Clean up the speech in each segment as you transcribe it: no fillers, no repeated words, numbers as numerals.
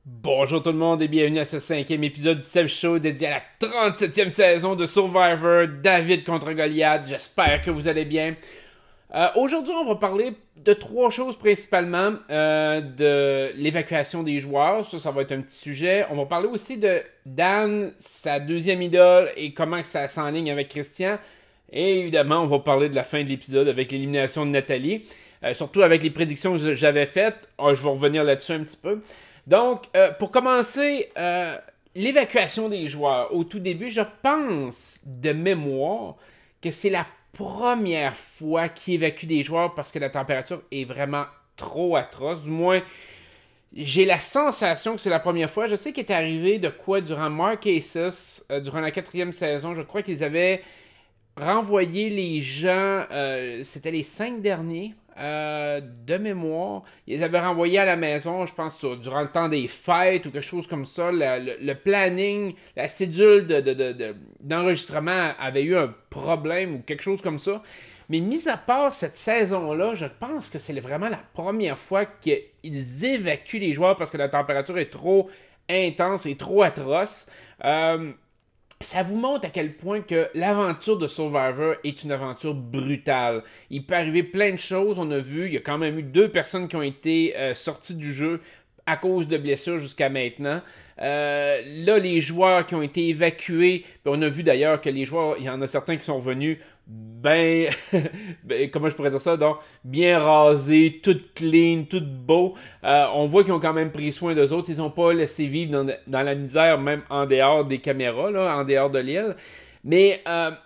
Bonjour tout le monde et bienvenue à ce cinquième épisode du Seb Show dédié à la 37e saison de Survivor, David contre Goliath. J'espère que vous allez bien. Aujourd'hui, on va parler de trois choses principalement. De l'évacuation des joueurs, ça va être un petit sujet. On va parler aussi de Dan, sa deuxième idole et comment ça s'enligne avec Christian. Et évidemment, on va parler de la fin de l'épisode avec l'élimination de Nathalie. Surtout avec les prédictions que j'avais faites. Je vais revenir là-dessus un petit peu. Donc, pour commencer, l'évacuation des joueurs. Au tout début, je pense de mémoire que c'est la première fois qu'ils évacuent des joueurs parce que la température est vraiment trop atroce. Du moins, j'ai la sensation que c'est la première fois. Je sais qu'il est arrivé de quoi durant Mark Aces, durant la quatrième saison. Je crois qu'ils avaient renvoyer les gens, c'était les 5 derniers, de mémoire. Ils les avaient renvoyés à la maison, je pense, durant le temps des fêtes ou quelque chose comme ça. Le planning, la cédule d'enregistrement avait eu un problème ou quelque chose comme ça. Mais mis à part cette saison-là, je pense que c'est vraiment la première fois qu'ils évacuent les joueurs parce que la température est trop intense et trop atroce. Ça vous montre à quel point que l'aventure de Survivor est une aventure brutale. Il peut arriver plein de choses, on a vu, il y a quand même eu 2 personnes qui ont été sorties du jeu à cause de blessures jusqu'à maintenant. Là, les joueurs qui ont été évacués, on a vu d'ailleurs que les joueurs, il y en a certains qui sont revenus comment je pourrais dire ça, donc bien rasés, tout clean, tout beau. On voit qu'ils ont quand même pris soin d'eux autres, ils n'ont pas laissé vivre dans la misère, même en dehors des caméras, là, en dehors de l'île. Mais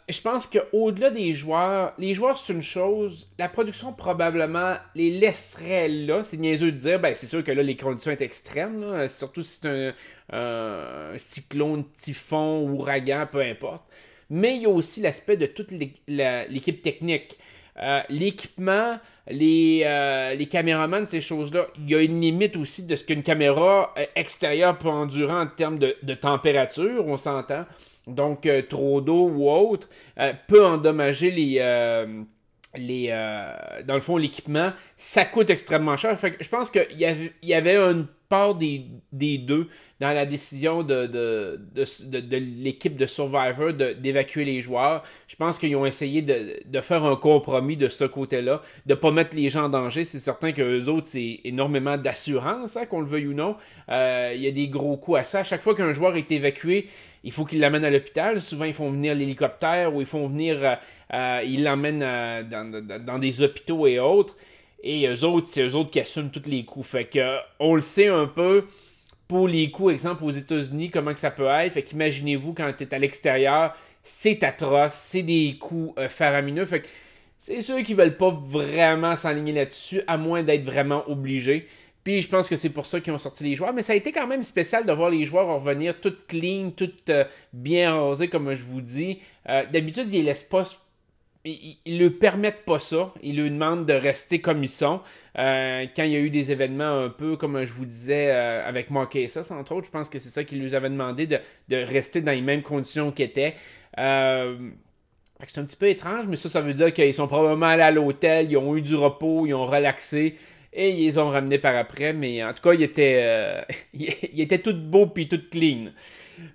je pense qu'au-delà des joueurs, les joueurs c'est une chose, la production probablement les laisserait là. C'est niaiseux de dire, c'est sûr que là les conditions sont extrêmes, là, surtout si c'est un cyclone, typhon, ouragan, peu importe. Mais il y a aussi l'aspect de toute l'équipe technique. L'équipement, les caméramans, ces choses-là, il y a une limite aussi de ce qu'une caméra extérieure peut endurer en termes de température, on s'entend. Donc, trop d'eau ou autre peut endommager dans le fond, l'équipement. Ça coûte extrêmement cher. Fait que je pense qu'il y avait une part des deux dans la décision de l'équipe de Survivor d'évacuer les joueurs. Je pense qu'ils ont essayé de faire un compromis de ce côté-là, de ne pas mettre les gens en danger. C'est certain qu'eux autres, c'est énormément d'assurance, hein, qu'on le veuille ou non. Il y a des gros coûts à ça. À chaque fois qu'un joueur est évacué, il faut qu'ils l'amènent à l'hôpital. Souvent, ils font venir l'hélicoptère ou ils font venir... ils l'emmènent dans des hôpitaux et autres. Et eux autres, c'est eux autres qui assument tous les coûts. Fait que on le sait un peu pour les coûts, exemple aux États-Unis, comment que ça peut être. Fait qu'imaginez-vous quand tu es à l'extérieur, c'est atroce, c'est des coûts faramineux. Fait que c'est ceux qui veulent pas vraiment s'enligner là-dessus, à moins d'être vraiment obligés. Puis je pense que c'est pour ça qu'ils ont sorti les joueurs. Mais ça a été quand même spécial de voir les joueurs revenir tout clean, tout bien rasés, comme je vous dis. D'habitude, ils les laissent pas. Ils ne lui permettent pas ça. Ils lui demandent de rester comme ils sont. Quand il y a eu des événements un peu, comme je vous disais, avec Mark Aces, entre autres, je pense que c'est ça qu'ils lui avaient demandé, de rester dans les mêmes conditions qu'ils étaient. C'est un petit peu étrange, mais ça veut dire qu'ils sont probablement allés à l'hôtel, ils ont eu du repos, ils ont relaxé. Et ils les ont ramenés par après, mais en tout cas, il était tout beau puis tout clean.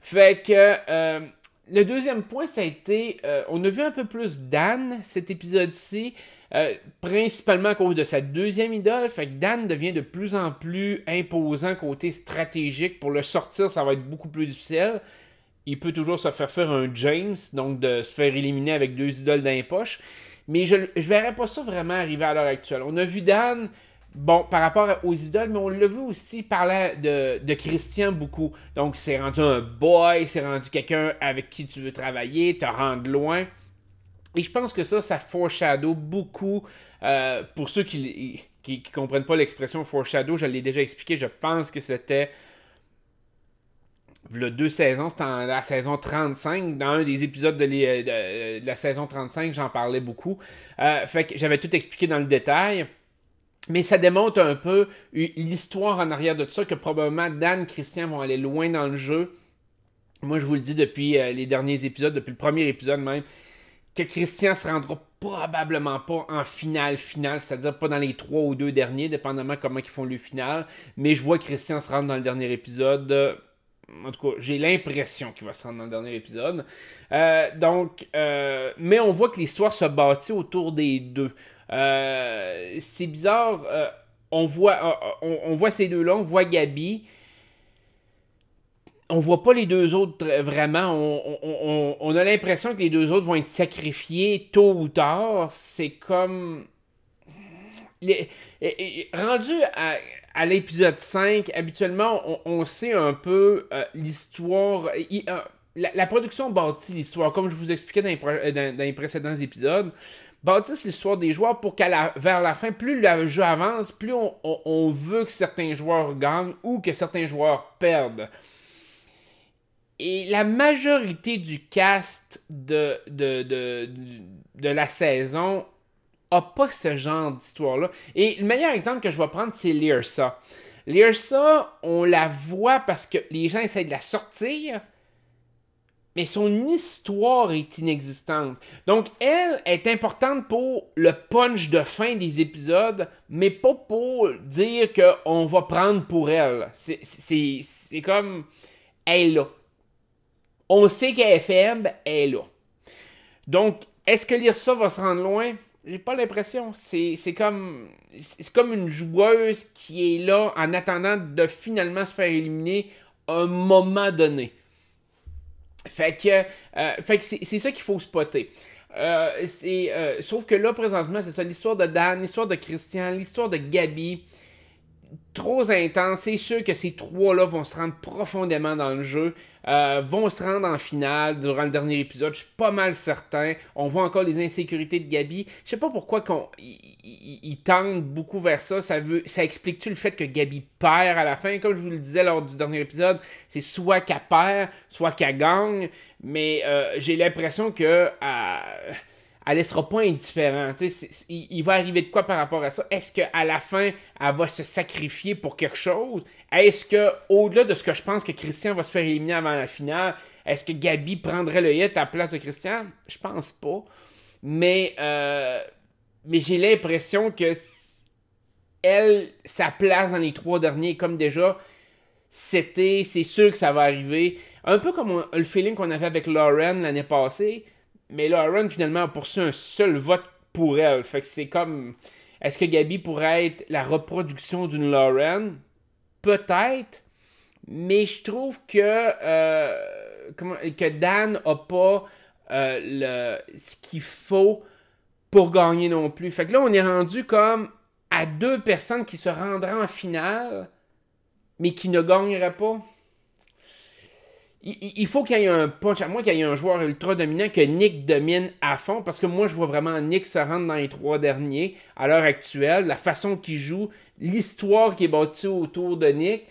Fait que le deuxième point, ça a été, on a vu un peu plus Dan cet épisode-ci, principalement à cause de sa deuxième idole. Fait que Dan devient de plus en plus imposant côté stratégique. Pour le sortir, ça va être beaucoup plus difficile. Il peut toujours se faire un James, donc de se faire éliminer avec 2 idoles dans les poches. Mais je verrais pas ça vraiment arriver à l'heure actuelle. On a vu Dan... Bon, par rapport aux idoles, mais on l'a vu aussi parler de Christian beaucoup. Donc, c'est rendu un boy, c'est rendu quelqu'un avec qui tu veux travailler, te rendre loin. Et je pense que ça foreshadow beaucoup. Pour ceux qui comprennent pas l'expression foreshadow, je l'ai déjà expliqué, je pense que c'était... Il y a 2 saisons, c'était en la saison 35. Dans un des épisodes de la saison 35, j'en parlais beaucoup. Fait que j'avais tout expliqué dans le détail. Mais ça démontre un peu l'histoire en arrière de ça, que probablement Dan et Christian vont aller loin dans le jeu. Moi, je vous le dis depuis les derniers épisodes, depuis le premier épisode même, que Christian se rendra probablement pas en finale, c'est-à-dire pas dans les 3 ou 2 derniers, dépendamment comment ils font le final. Mais je vois Christian se rendre dans le dernier épisode. En tout cas, j'ai l'impression qu'il va se rendre dans le dernier épisode. Mais on voit que l'histoire se bâtit autour des deux. C'est bizarre. On voit ces deux-là, on voit Gabi. On voit pas les deux autres vraiment. On a l'impression que les deux autres vont être sacrifiés tôt ou tard. C'est comme... rendu à l'épisode 5, habituellement, on sait un peu l'histoire. La production bâtit l'histoire, comme je vous expliquais dans les précédents épisodes. Bâtissent l'histoire des joueurs pour vers la fin, plus le jeu avance, plus on veut que certains joueurs gagnent ou que certains joueurs perdent. Et la majorité du cast de la saison a pas ce genre d'histoire-là. Et le meilleur exemple que je vais prendre, c'est Lyrsa. Lyrsa, on la voit parce que les gens essaient de la sortir, mais son histoire est inexistante. Donc, elle est importante pour le punch de fin des épisodes, mais pas pour dire qu'on va prendre pour elle. C'est comme... Elle est là. On sait qu'elle est faible, elle est là. Donc, est-ce que Lyrsa va se rendre loin? J'ai pas l'impression. C'est comme une joueuse qui est là en attendant de finalement se faire éliminer à un moment donné. Fait que c'est ça qu'il faut spotter. Sauf que là, présentement, c'est ça, l'histoire de Dan, l'histoire de Christian, l'histoire de Gabi. Trop intense. C'est sûr que ces trois-là vont se rendre profondément dans le jeu, vont se rendre en finale durant le dernier épisode. Je suis pas mal certain. On voit encore les insécurités de Gabi. Je sais pas pourquoi ils tendent beaucoup vers ça. Ça explique-tu le fait que Gabi perd à la fin? Comme je vous le disais lors du dernier épisode, c'est soit qu'elle perd, soit qu'elle gagne. Mais j'ai l'impression que... elle ne sera pas indifférente. Il va arriver de quoi par rapport à ça? Est-ce qu'à la fin, elle va se sacrifier pour quelque chose? Est-ce que, au-delà de ce que je pense que Christian va se faire éliminer avant la finale, est-ce que Gabi prendrait le hit à la place de Christian? Je pense pas. Mais j'ai l'impression que elle, sa place dans les 3 derniers, comme déjà, c'est sûr que ça va arriver. Un peu comme le feeling qu'on avait avec Lauren l'année passée. Mais Lauren, finalement, a poursu un seul vote pour elle. Fait que c'est comme... Est-ce que Gabi pourrait être la reproduction d'une Lauren? Peut-être. Mais je trouve que Dan n'a pas ce qu'il faut pour gagner non plus. Fait que là, on est rendu comme à 2 personnes qui se rendraient en finale, mais qui ne gagneraient pas. Il faut qu'il y ait un punch, à moins qu'il y ait un joueur ultra dominant, que Nick domine à fond, parce que moi je vois vraiment Nick se rendre dans les 3 derniers à l'heure actuelle, la façon qu'il joue, l'histoire qui est bâtie autour de Nick.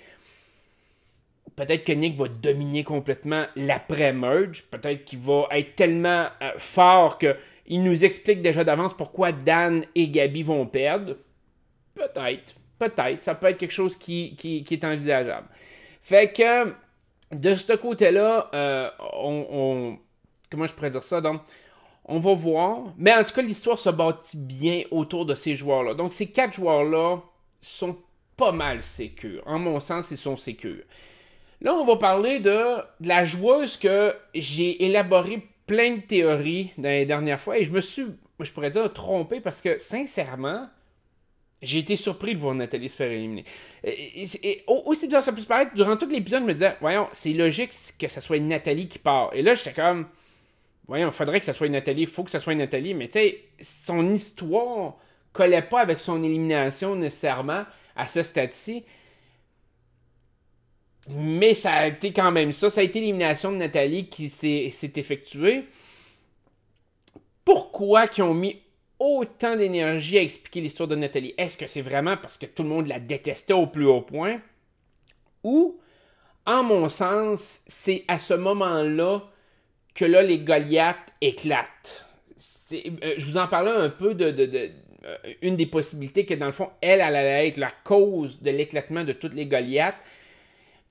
Peut-être que Nick va dominer complètement l'après-merge, peut-être qu'il va être tellement fort qu'il nous explique déjà d'avance pourquoi Dan et Gabi vont perdre. Peut-être, ça peut être quelque chose qui est envisageable. Fait que... de ce côté-là, comment je pourrais dire ça? Donc, on va voir. Mais en tout cas, l'histoire se bâtit bien autour de ces joueurs-là. Donc, ces 4 joueurs-là sont pas mal sécures. En mon sens, ils sont sécures. Là, on va parler de la joueuse que j'ai élaboré plein de théories dans les dernières fois. Et je pourrais dire, trompé parce que, sincèrement... j'ai été surpris de voir Nathalie se faire éliminer. Aussi bizarre ça puisse paraître, durant tout l'épisode, je me disais, voyons, c'est logique que ça soit Nathalie qui part. Et là, j'étais comme, voyons, il faudrait que ça soit Nathalie, il faut que ça soit Nathalie, mais tu sais, son histoire collait pas avec son élimination nécessairement à ce stade-ci. Mais ça a été quand même ça. Ça a été l'élimination de Nathalie qui s'est effectuée. Pourquoi qu'ils ont mis autant d'énergie à expliquer l'histoire de Nathalie? Est-ce que c'est vraiment parce que tout le monde la détestait au plus haut point? Ou, en mon sens, c'est à ce moment-là que là, les Goliaths éclatent. Je vous en parlais un peu de une des possibilités que, dans le fond, elle allait être la cause de l'éclatement de toutes les Goliaths.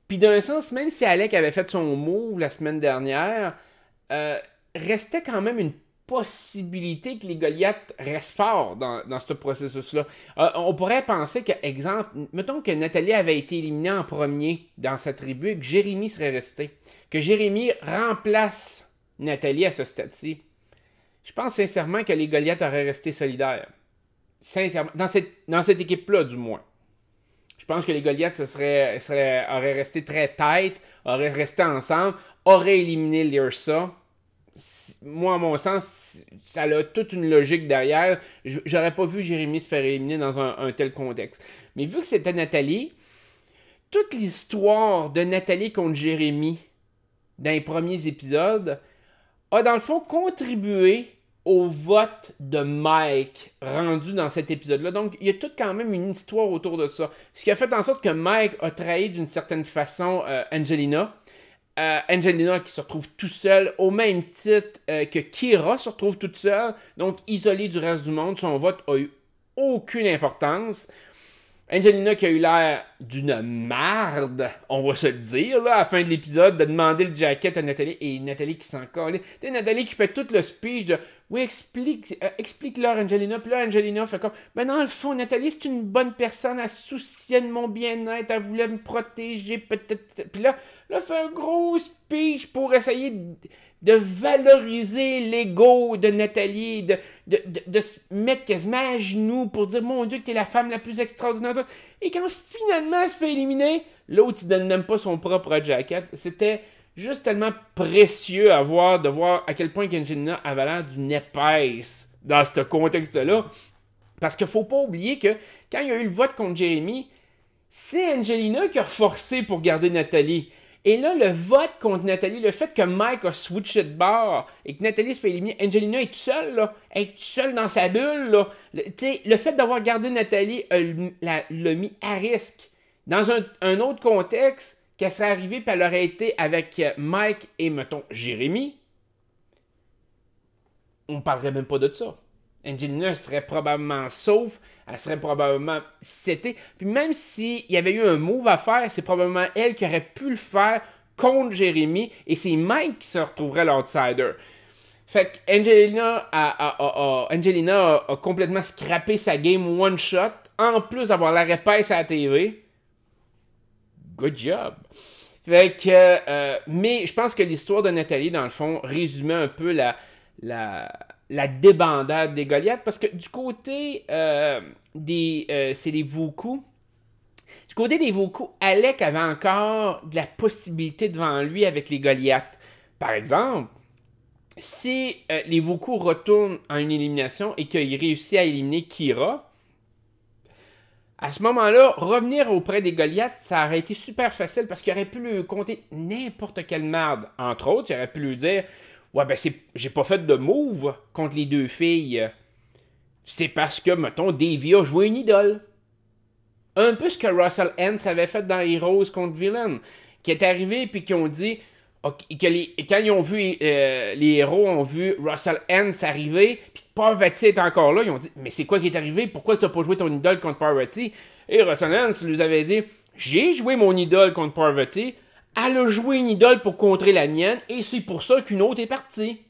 Puis d'un sens, même si Alec avait fait son move la semaine dernière, restait quand même une possibilité que les Goliaths restent forts dans ce processus-là. On pourrait penser que, exemple, mettons que Nathalie avait été éliminée en premier dans sa tribu et que Jérémy serait resté. Que Jérémy remplace Nathalie à ce stade-ci. Je pense sincèrement que les Goliaths auraient resté solidaires. Sincèrement. Dans cette équipe-là, du moins. Je pense que les Goliaths auraient resté très tight, auraient resté ensemble, auraient éliminé l'Irsa. Moi, à mon sens, ça a toute une logique derrière. J'aurais pas vu Jérémy se faire éliminer dans un tel contexte. Mais vu que c'était Nathalie, toute l'histoire de Nathalie contre Jérémy dans les premiers épisodes a dans le fond contribué au vote de Mike rendu dans cet épisode-là. Donc, il y a tout quand même une histoire autour de ça. Ce qui a fait en sorte que Mike a trahi d'une certaine façon Angelina. Angelina qui se retrouve tout seul, au même titre que Kira se retrouve toute seule, donc isolée du reste du monde. Son vote a eu aucune importance. Angelina qui a eu l'air d'une marde, on va se le dire, là, à la fin de l'épisode, de demander le jacket à Nathalie, et Nathalie qui s'en colle. Tu sais, Nathalie qui fait tout le speech de « Oui, explique-leur, Angelina », puis là, Angelina fait comme « Ben dans le fond, Nathalie, c'est une bonne personne, elle se souciait de mon bien-être, elle voulait me protéger, peut-être... » Puis là, elle fait un gros speech pour essayer de valoriser l'ego de Nathalie, de se mettre quasiment à genoux pour dire « Mon Dieu, que t'es la femme la plus extraordinaire. » Et quand finalement elle se fait éliminer, l'autre il donne même pas son propre jacket. C'était juste tellement précieux de voir à quel point Angelina avait l'air d'une épaisse dans ce contexte-là. Parce qu'il faut pas oublier que quand il y a eu le vote contre Jérémy, c'est Angelina qui a forcé pour garder Nathalie. Et là, le vote contre Nathalie, le fait que Mike a switché de bord et que Nathalie se fait éliminer, Angelina est toute seule, là. Elle est toute seule dans sa bulle, là. Le fait d'avoir gardé Nathalie l'a mis à risque. Dans un autre contexte, qu'elle serait arrivée et elle aurait été avec Mike et, mettons, Jérémy, on parlerait même pas de ça. Angelina serait probablement sauf, elle serait probablement setée. Puis même s'il y avait eu un move à faire, c'est probablement elle qui aurait pu le faire contre Jérémy et c'est Mike qui se retrouverait l'outsider. Fait qu'Angelina a complètement scrappé sa game one shot, en plus d'avoir la épaisse à la TV. Good job! Fait que, mais je pense que l'histoire de Nathalie, dans le fond, résumait un peu la débandade des Goliaths, parce que du côté c'est les Vuku. Du côté des Vuku, Alec avait encore de la possibilité devant lui avec les Goliaths. Par exemple, si les Vuku retournent en une élimination et qu'il réussit à éliminer Kira, à ce moment-là, revenir auprès des Goliaths, ça aurait été super facile parce qu'il aurait pu lui compter n'importe quelle merde. Entre autres, il aurait pu lui dire « Ouais, ben j'ai pas fait de move contre les deux filles. C'est parce que, mettons, Davy a joué une idole. » Un peu ce que Russell Hantz avait fait dans Heroes contre Villain, qui est arrivé puis qui ont dit quand ils ont vu les héros ont vu Russell Hantz arriver, puis Parvati est encore là, ils ont dit « Mais c'est quoi qui est arrivé? Pourquoi tu n'as pas joué ton idole contre Parvati? » Et Russell Hantz lui avait dit « J'ai joué mon idole contre Parvati, elle a joué une idole pour contrer la mienne, et c'est pour ça qu'une autre est partie. »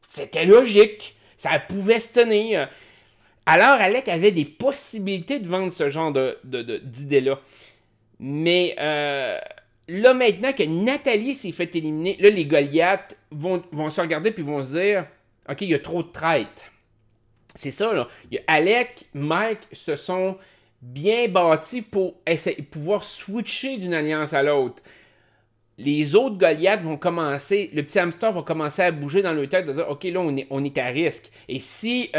C'était logique, ça pouvait se tenir. Alors Alec avait des possibilités de vendre ce genre d'idées-là. Mais là, maintenant que Nathalie s'est fait éliminer, là, les Goliaths vont se regarder puis vont se dire « Ok, il y a trop de traîtres. » C'est ça, là. Alec, Mike se sont bien bâtis pour pouvoir switcher d'une alliance à l'autre. Les autres Goliaths vont commencer, le petit hamster va commencer à bouger dans leur tête, de dire « Ok, là, on est à risque. » Et si,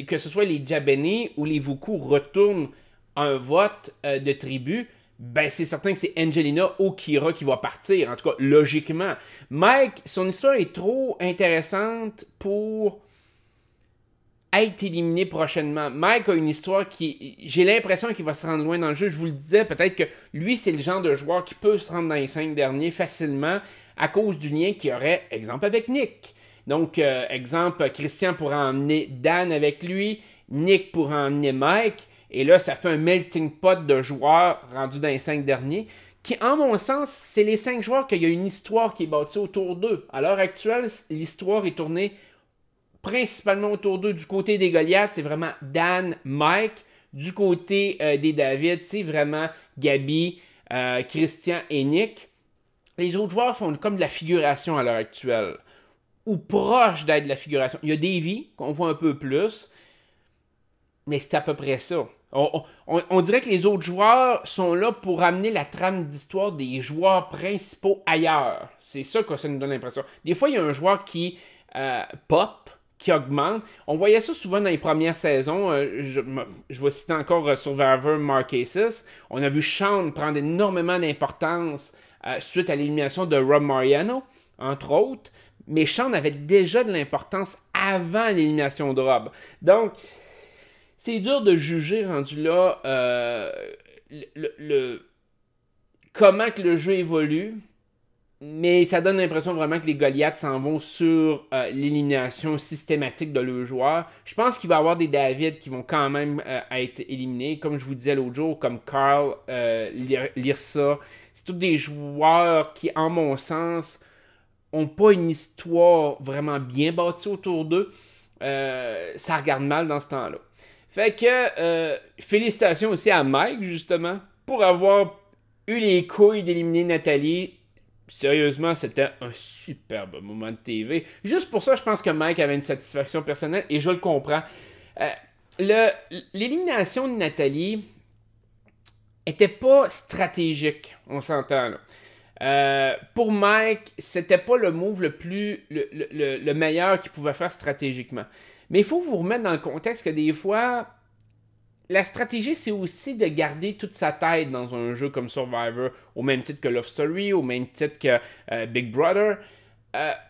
que ce soit les Jabeni ou les Vuku retournent un vote de tribu, ben c'est certain que c'est Angelina ou Kira qui va partir, en tout cas, logiquement. Mike, son histoire est trop intéressante pour être éliminé prochainement. Mike a une histoire qui... J'ai l'impression qu'il va se rendre loin dans le jeu. Je vous le disais, peut-être que lui, c'est le genre de joueur qui peut se rendre dans les 5 derniers facilement à cause du lien qu'il y aurait, exemple, avec Nick. Donc, exemple, Christian pourrait emmener Dan avec lui, Nick pourrait emmener Mike, et là, ça fait un melting pot de joueurs rendus dans les 5 derniers, qui, en mon sens, c'est les 5 joueurs qu'il y a une histoire qui est bâtie autour d'eux. À l'heure actuelle, l'histoire est tournée principalement autour d'eux. Du côté des Goliaths, c'est vraiment Dan, Mike. Du côté des David, c'est vraiment Gabi, Christian et Nick. Les autres joueurs font comme de la figuration à l'heure actuelle. Ou proche d'être de la figuration. Il y a Davy, qu'on voit un peu plus. Mais c'est à peu près ça. On dirait que les autres joueurs sont là pour amener la trame d'histoire des joueurs principaux ailleurs. C'est ça que ça nous donne l'impression. Des fois, il y a un joueur qui pop, qui augmente. On voyait ça souvent dans les premières saisons. Je vais citer encore Survivor Marquesas. On a vu Sean prendre énormément d'importance suite à l'élimination de Rob Mariano, entre autres. Mais Sean avait déjà de l'importance avant l'élimination de Rob. Donc, c'est dur de juger rendu là comment que le jeu évolue, mais ça donne l'impression vraiment que les Goliaths s'en vont sur l'élimination systématique de leurs joueurs. Je pense qu'il va y avoir des David qui vont quand même être éliminés, comme je vous disais l'autre jour, comme Carl, Lyrsa. C'est tous des joueurs qui, en mon sens, n'ont pas une histoire vraiment bien bâtie autour d'eux. Ça regarde mal dans ce temps-là. Fait que, félicitations aussi à Mike, justement, pour avoir eu les couilles d'éliminer Nathalie. Sérieusement, c'était un superbe moment de TV. Juste pour ça, je pense que Mike avait une satisfaction personnelle, et je le comprends. L'élimination de Nathalie était pas stratégique, on s'entend là. Pour Mike, c'était pas le move le meilleur qu'il pouvait faire stratégiquement. Mais il faut vous remettre dans le contexte que des fois, la stratégie, c'est aussi de garder toute sa tête dans un jeu comme Survivor, au même titre que Love Story, au même titre que Big Brother.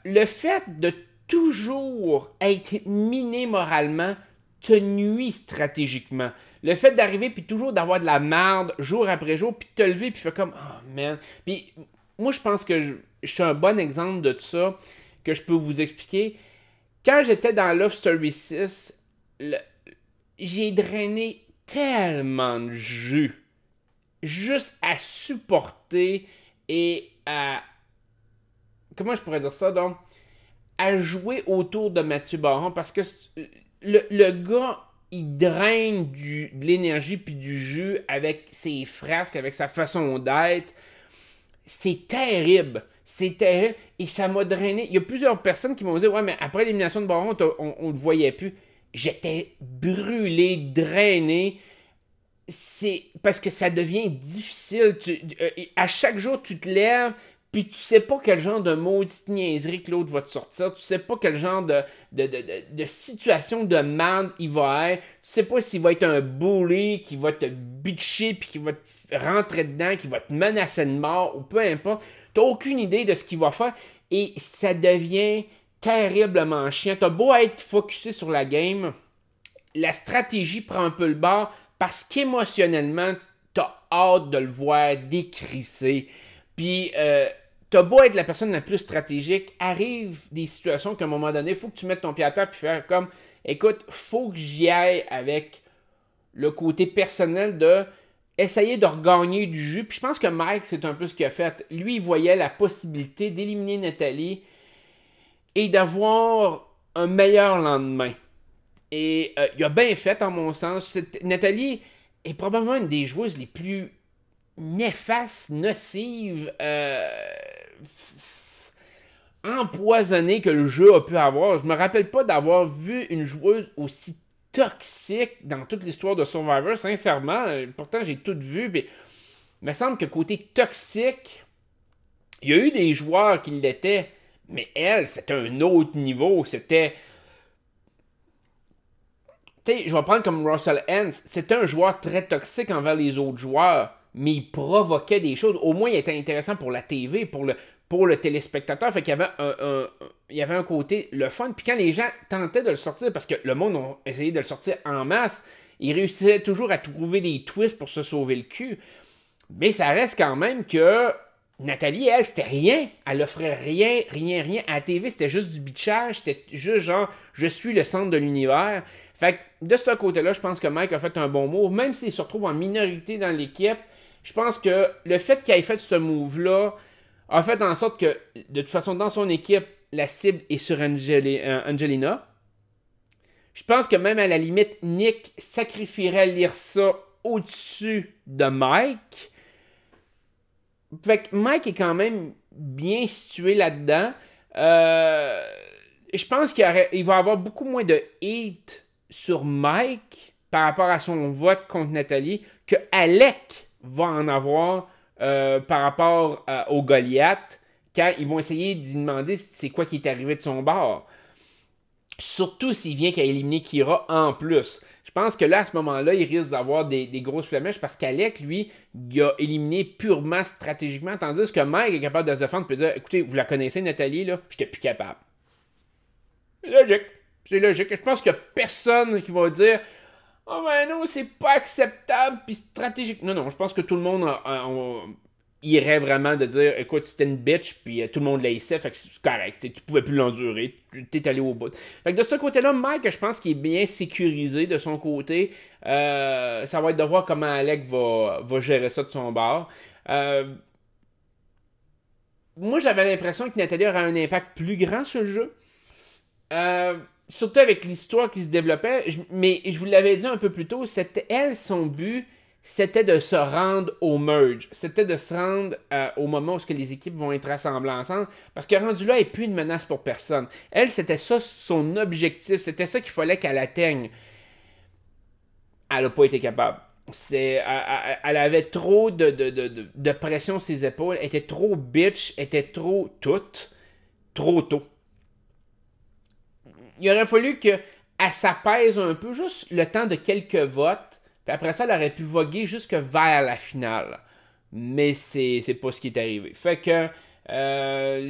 Le fait de toujours être miné moralement te nuit stratégiquement. Le fait d'arriver puis toujours d'avoir de la merde jour après jour, puis de te lever puis faire comme « Oh man ». Puis moi, je pense que je suis un bon exemple de ça que je peux vous expliquer. Quand j'étais dans Love Story 6, j'ai drainé tellement de jus juste à supporter et à... Comment je pourrais dire ça, donc? À jouer autour de Mathieu Baron, parce que le gars, il draine de l'énergie puis du jus avec ses frasques, avec sa façon d'être. C'est terrible. C'est terrible. Et ça m'a drainé. Il y a plusieurs personnes qui m'ont dit « Ouais, mais après l'élimination de Baron, on le voyait plus. » J'étais brûlé, drainé. C'est parce que ça devient difficile. À chaque jour, tu te lèves, puis tu sais pas quel genre de maudite niaiserie que l'autre va te sortir. Tu sais pas quel genre de situation de merde il va être. Tu sais pas s'il va être un bully qui va te bitcher, puis qui va te rentrer dedans, qui va te menacer de mort, ou peu importe. T'as aucune idée de ce qu'il va faire. Et ça devient terriblement chiant. T'as beau être focusé sur la game, la stratégie prend un peu le bord parce qu'émotionnellement, t'as hâte de le voir décrisser. Puis, t'as beau être la personne la plus stratégique, arrive des situations qu'à un moment donné, il faut que tu mettes ton pied à terre puis faire comme, écoute, faut que j'y aille avec le côté personnel de essayer de regagner du jus. Puis je pense que Mike, c'est un peu ce qu'il a fait. Lui, il voyait la possibilité d'éliminer Nathalie et d'avoir un meilleur lendemain. Et il a bien fait, en mon sens. Nathalie est probablement une des joueuses les plus néfastes, nocives, empoisonnées que le jeu a pu avoir. Je me rappelle pas d'avoir vu une joueuse aussi toxique dans toute l'histoire de Survivor, sincèrement. Pourtant, j'ai tout vu, mais il me semble que côté toxique, il y a eu des joueurs qui l'étaient, mais elle, c'était un autre niveau. C'était... Tu sais, je vais prendre comme Russell Hantz. C'était un joueur très toxique envers les autres joueurs, mais il provoquait des choses. Au moins, il était intéressant pour la TV, pour le téléspectateur. Fait qu'il y avait un côté le fun. Puis quand les gens tentaient de le sortir, parce que le monde a essayé de le sortir en masse, ils réussissaient toujours à trouver des twists pour se sauver le cul. Mais ça reste quand même que Nathalie, elle, c'était rien. Elle offrait rien. À la TV, c'était juste du bitchage. C'était juste genre, je suis le centre de l'univers. Fait que de ce côté-là, je pense que Mike a fait un bon move. Même s'il se retrouve en minorité dans l'équipe, je pense que le fait qu'il ait fait ce move-là a fait en sorte que, de toute façon, dans son équipe, la cible est sur Angelina. Je pense que même à la limite, Nick sacrifierait Lyrsa au-dessus de Mike. Fait que Mike est quand même bien situé là-dedans. Je pense qu'il va avoir beaucoup moins de hate sur Mike par rapport à son vote contre Nathalie que Alec va en avoir par rapport au Goliath quand ils vont essayer d'y demander c'est quoi qui est arrivé de son bord. Surtout s'il vient qu'à éliminer Kira en plus. Je pense que là, à ce moment-là, il risque d'avoir des grosses flamèches parce qu'Alec, lui, il a éliminé purement stratégiquement, tandis que Mike est capable de se défendre et de dire écoutez, vous la connaissez, Nathalie, là, j'étais plus capable. C'est logique. C'est logique. Je pense qu'il n'y a personne qui va dire oh ben non, c'est pas acceptable puis stratégique. Non, non, je pense que tout le monde irait vraiment de dire écoute, c'était une bitch puis tout le monde l'haïssait, fait que c'est correct, tu pouvais plus l'endurer, t'es allé au bout. Fait que de ce côté-là, Mike, je pense qu'il est bien sécurisé de son côté. Ça va être de voir comment Alec va gérer ça de son bord. Moi, j'avais l'impression que Nathalie aurait un impact plus grand sur le jeu. Surtout avec l'histoire qui se développait. Mais je vous l'avais dit un peu plus tôt, c'était elle, son but, c'était de se rendre au merge. C'était de se rendre au moment où les équipes vont être rassemblées ensemble. Parce que rendu là, elle n'est plus une menace pour personne. Elle, c'était ça son objectif. C'était ça qu'il fallait qu'elle atteigne. Elle n'a pas été capable. Elle avait trop de pression sur ses épaules. Elle était trop bitch. Elle était trop toute. Trop tôt. Il aurait fallu qu'elle s'apaise un peu, juste le temps de quelques votes. Puis après ça, elle aurait pu voguer jusque vers la finale. Mais c'est pas ce qui est arrivé. Fait que...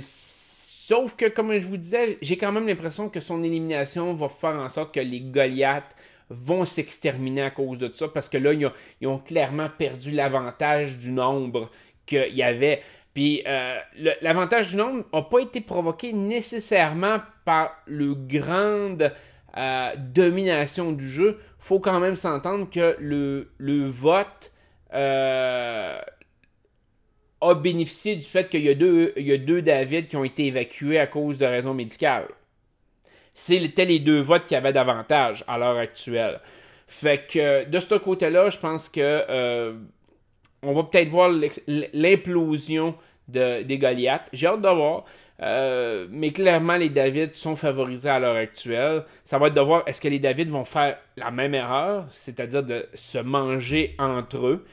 sauf que, comme je vous disais, j'ai quand même l'impression que son élimination va faire en sorte que les Goliaths vont s'exterminer à cause de ça. Parce que là, ils ont clairement perdu l'avantage du nombre qu'il y avait. Puis l'avantage du nombre n'a pas été provoqué nécessairement par le grande domination du jeu. Il faut quand même s'entendre que le vote a bénéficié du fait qu'il y a deux David qui ont été évacués à cause de raisons médicales. C'était les deux votes qui avaient d'avantage à l'heure actuelle. Fait que de ce côté-là, je pense que on va peut-être voir l'implosion des Goliaths. J'ai hâte de voir. Mais clairement, les David sont favorisés à l'heure actuelle. Ça va être de voir est-ce que les David vont faire la même erreur, c'est-à-dire de se manger entre eux.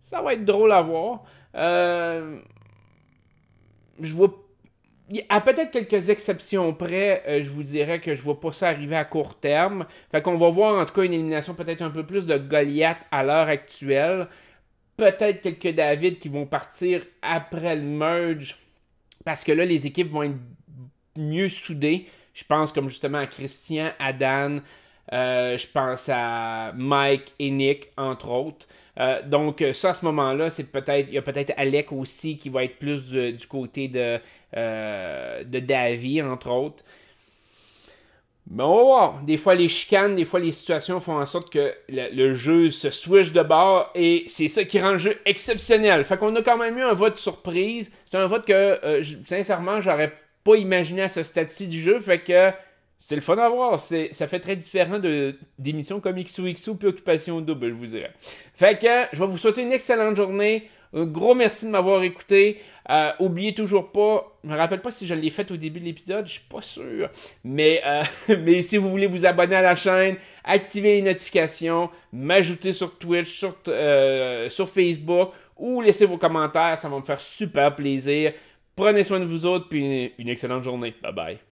Ça va être drôle à voir. Je vois. À peut-être quelques exceptions près, je vous dirais que je vois pas ça arriver à court terme. Fait qu'on va voir en tout cas une élimination peut-être un peu plus de Goliath à l'heure actuelle. Peut-être quelques David qui vont partir après le merge. Parce que là, les équipes vont être mieux soudées. Je pense comme justement à Christian, à Dan. Je pense à Mike et Nick, entre autres. Donc ça, à ce moment-là, il y a peut-être Alec aussi qui va être plus du côté de Davy, entre autres. Mais on va voir. Des fois, les chicanes, des fois, les situations font en sorte que le jeu se switch de bord et c'est ça qui rend le jeu exceptionnel. Fait qu'on a quand même eu un vote surprise. C'est un vote que, sincèrement, j'aurais pas imaginé à ce stade-ci du jeu. Fait que c'est le fun à voir. Ça fait très différent d'émissions comme XOXO puis Occupation Double, je vous dirais. Fait que je vais vous souhaiter une excellente journée. Un gros merci de m'avoir écouté. Oubliez toujours pas, je me rappelle pas si je l'ai fait au début de l'épisode, je suis pas sûr. Mais si vous voulez vous abonner à la chaîne, activer les notifications, m'ajouter sur Twitch, sur Facebook ou laisser vos commentaires, ça va me faire super plaisir. Prenez soin de vous autres, puis une excellente journée. Bye bye.